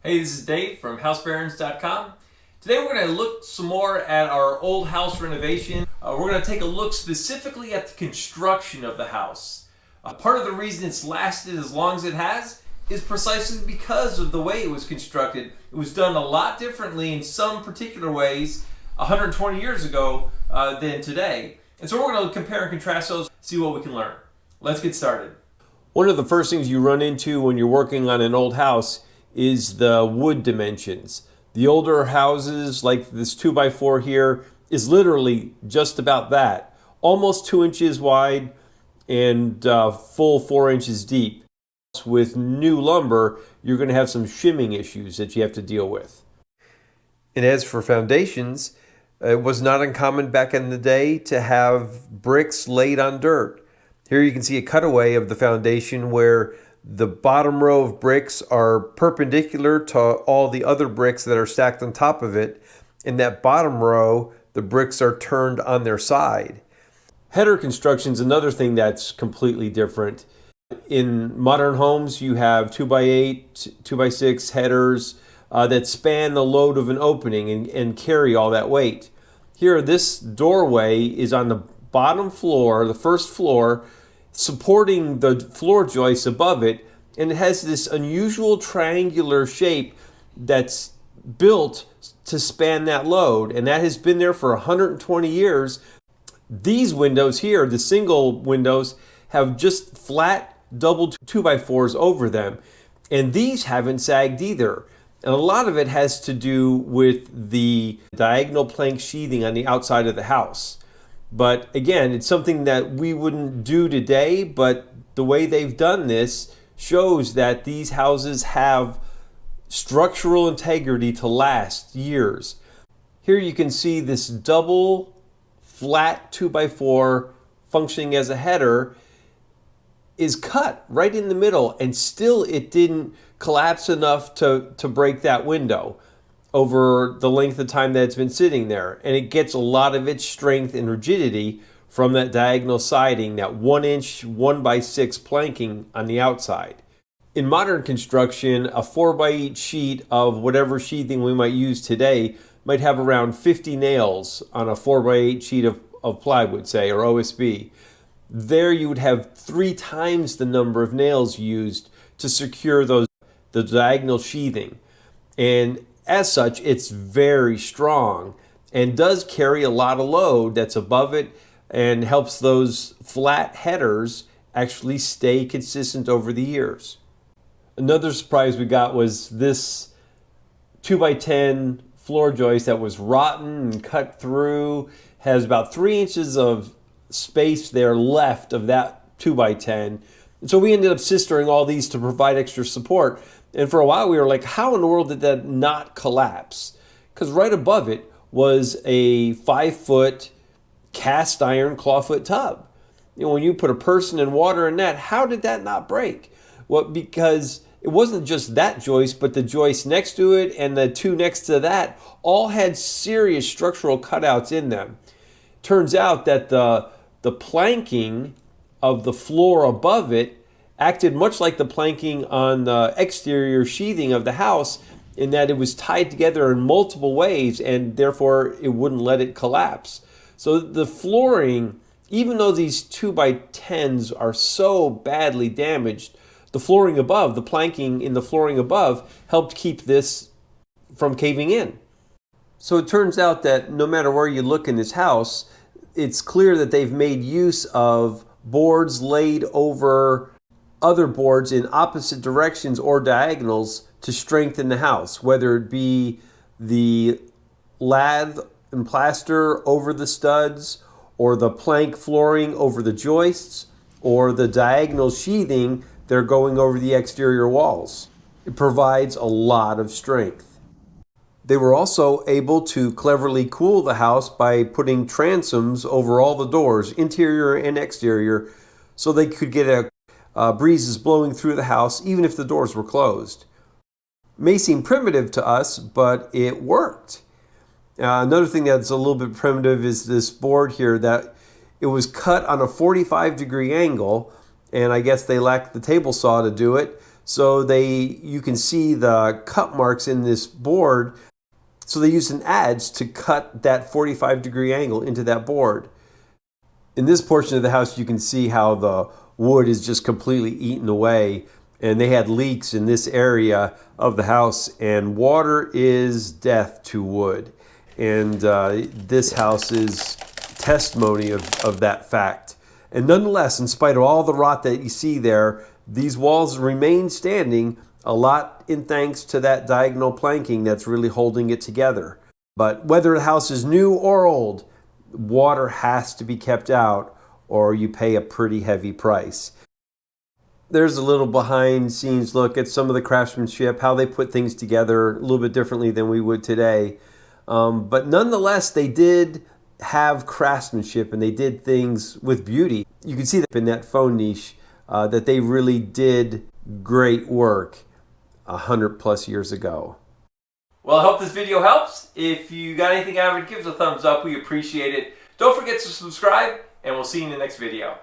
Hey, this is Dave from housebarons.com. Today we're going to look some more at our old house renovation. We're going to take a look specifically at the construction of the house. Part of the reason it's lasted as long as it has is precisely because of the way it was constructed. It was done a lot differently in some particular ways 120 years ago than today. And so we're going to compare and contrast those, see what we can learn. Let's get started. One of the first things you run into when you're working on an old house is the wood dimensions. The older houses, like this 2x4 here, is literally just about that. Almost 2 inches wide and full 4 inches deep. With new lumber, you're going to have some shimming issues that you have to deal with. And as for foundations, it was not uncommon back in the day to have bricks laid on dirt. Here you can see a cutaway of the foundation where the bottom row of bricks are perpendicular to all the other bricks that are stacked on top of it. In that bottom row, the bricks are turned on their side. Header construction is another thing that's completely different. In modern homes, you have 2x8, 2x6 headers that span the load of an opening and carry all that weight. Here, this doorway is on the bottom floor, the first floor, supporting the floor joists above it, and it has this unusual triangular shape that's built to span that load, and that has been there for 120 years. These windows here, the single windows, have just flat double 2x4s over them, and these haven't sagged either. And a lot of it has to do with the diagonal plank sheathing on the outside of the house. But again, it's something that we wouldn't do today, but the way they've done this shows that these houses have structural integrity to last years. Here you can see this double flat 2x4 functioning as a header is cut right in the middle, and still it didn't collapse enough to break that window over the length of time that it's been sitting there. And it gets a lot of its strength and rigidity from that diagonal siding, that 1 inch 1x6 planking on the outside. In modern construction, a 4x8 sheet of whatever sheathing we might use today might have around 50 nails on a 4x8 sheet of plywood, say, or OSB. There you would have 3 times the number of nails used to secure the diagonal sheathing. And as such, it's very strong and does carry a lot of load that's above it and helps those flat headers actually stay consistent over the years. Another surprise we got was this 2x10 floor joist that was rotten and cut through, has about 3 inches of space there left of that 2x10. And so we ended up sistering all these to provide extra support. And for a while we were like, how in the world did that not collapse? Because right above it was a 5-foot cast iron clawfoot tub. You know, when you put a person in water in that, how did that not break? Well, because it wasn't just that joist, but the joist next to it and the 2 next to that all had serious structural cutouts in them. Turns out that the planking of the floor above it acted much like the planking on the exterior sheathing of the house, in that it was tied together in multiple ways and therefore it wouldn't let it collapse. So the flooring, even though these 2x10s are so badly damaged, the flooring above, the planking in the flooring above helped keep this from caving in. So it turns out that no matter where you look in this house, it's clear that they've made use of boards laid over other boards in opposite directions or diagonals to strengthen the house, whether it be the lath and plaster over the studs, or the plank flooring over the joists, or the diagonal sheathing they're going over the exterior walls. It provides a lot of strength. They were also able to cleverly cool the house by putting transoms over all the doors, interior and exterior, so they could get breezes blowing through the house even if the doors were closed. May seem primitive to us, but it worked. Another thing that's a little bit primitive is this board here, that it was cut on a 45-degree angle, and I guess they lacked the table saw to do it. So you can see the cut marks in this board. So they used an adze to cut that 45-degree angle into that board. In this portion of the house, you can see how the wood is just completely eaten away, and they had leaks in this area of the house, and water is death to wood. And this house is testimony of that fact. And nonetheless, in spite of all the rot that you see there, these walls remain standing, a lot in thanks to that diagonal planking that's really holding it together. But whether the house is new or old, water has to be kept out or you pay a pretty heavy price. There's a little behind scenes look at some of the craftsmanship, how they put things together a little bit differently than we would today. But nonetheless, they did have craftsmanship and they did things with beauty. You can see that in that phone niche that they really did great work 100+ years ago. Well, I hope this video helps. If you got anything out of it, give us a thumbs up. We appreciate it. Don't forget to subscribe, and we'll see you in the next video.